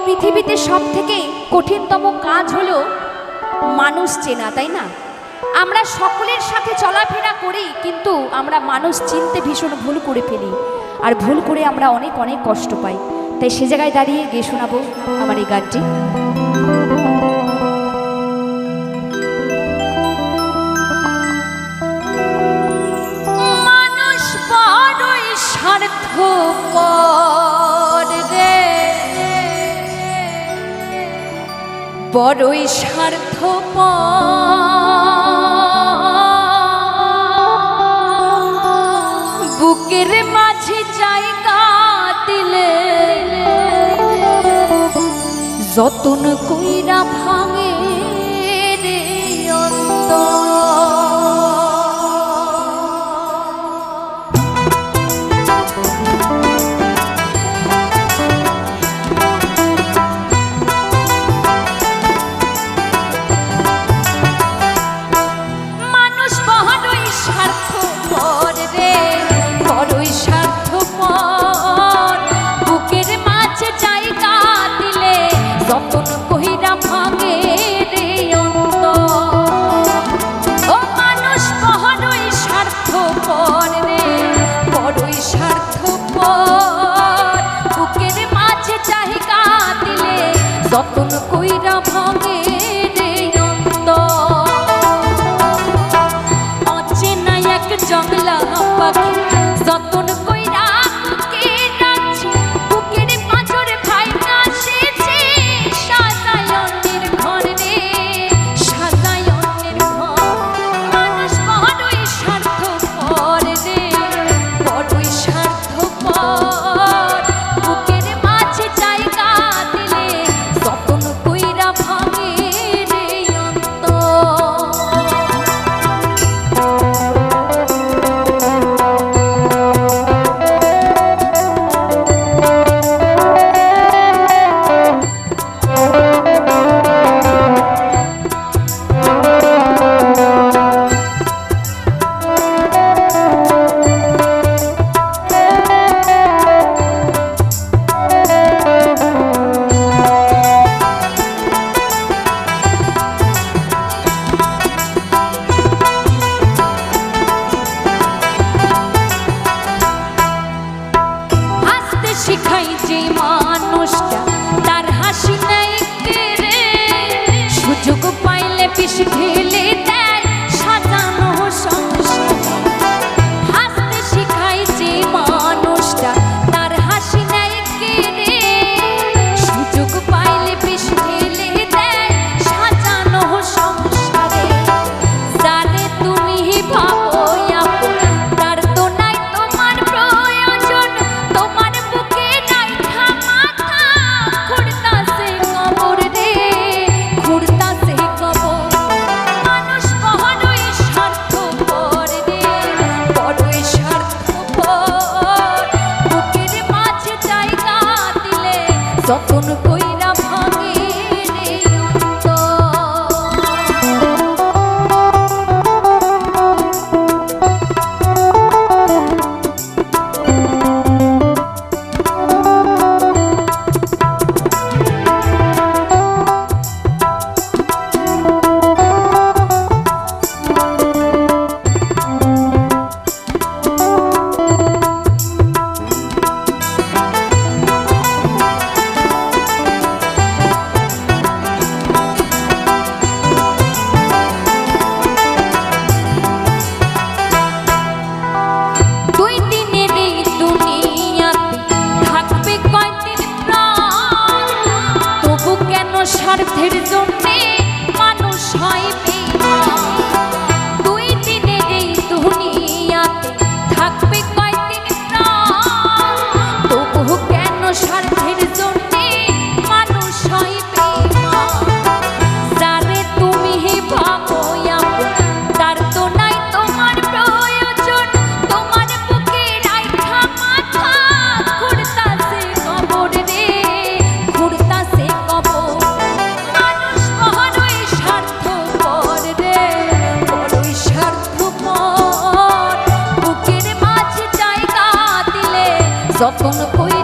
পৃথিবীতে সবথেকে কঠিনতম কাজ হলো মানুষ চেনা, তাই না? আমরা সকলের সাথে চলাফেরা করি, কিন্তু আমরা মানুষ চিনতে ভীষণ ভুল করে ফেলি, আর ভুল করে আমরা অনেক অনেক কষ্ট পাই। তাই সে জায়গায় দাঁড়িয়ে গিয়ে শোনাবো আমার এই গানটি। মানুষ বড়ই স্বার্থপর রে, বড়ই স্বার্থপর, বুকের মাঝে জায়গা দিলে যতন কইরা ভাঙে রে অন্তর। যতন কইরা ভাঙে রে অন্তর, অচেনা এক জংলা পাখি যতন কইরা বুকে রাখছি, বুকের পাঁজর ভাইঙা সেছে সাজায় অন্যের ঘর রে, সাজায় অন্যের ঘর। মানুষ বড়ই স্বার্থপর রে, বড়ই স্বার্থপর, বুকের মাঝে জায়গা দিলে যতন কইরা ভাঙে রে শিখাই যে মানুষটা তার হাসি নাই রে, সুযোগ পাইলে পিছ ঢেলে দেয় সাজানো সংসার। হাসতে শিখাই যে মানুষটা তার হাসি নাই রে, সুযোগ পাইলে পিছ ঢেলে দেয় সাজানো সংসারে। জানে তুমি ভাবো আপন, তার তো নাই তোমার প্রয়োজন, তোমার যতন কইরা ভাঙে রে স্বার্থের জন্যে মানুষ হয় বেঈমান। দুই দিনের এই দুনিয়াতে থাকবে কয়দিন প্রাণ, তবু কেন স্বার্থের জন্যে মানুষ হয় বেঈমান। জানে তুমি ভাবো আপন, তার তো নাই তোমার প্রয়োজন, তোমার বুকে রাইখা মাথা ঘুরতাছে কবর রে, ঘুরতাছে কবর। যতন কই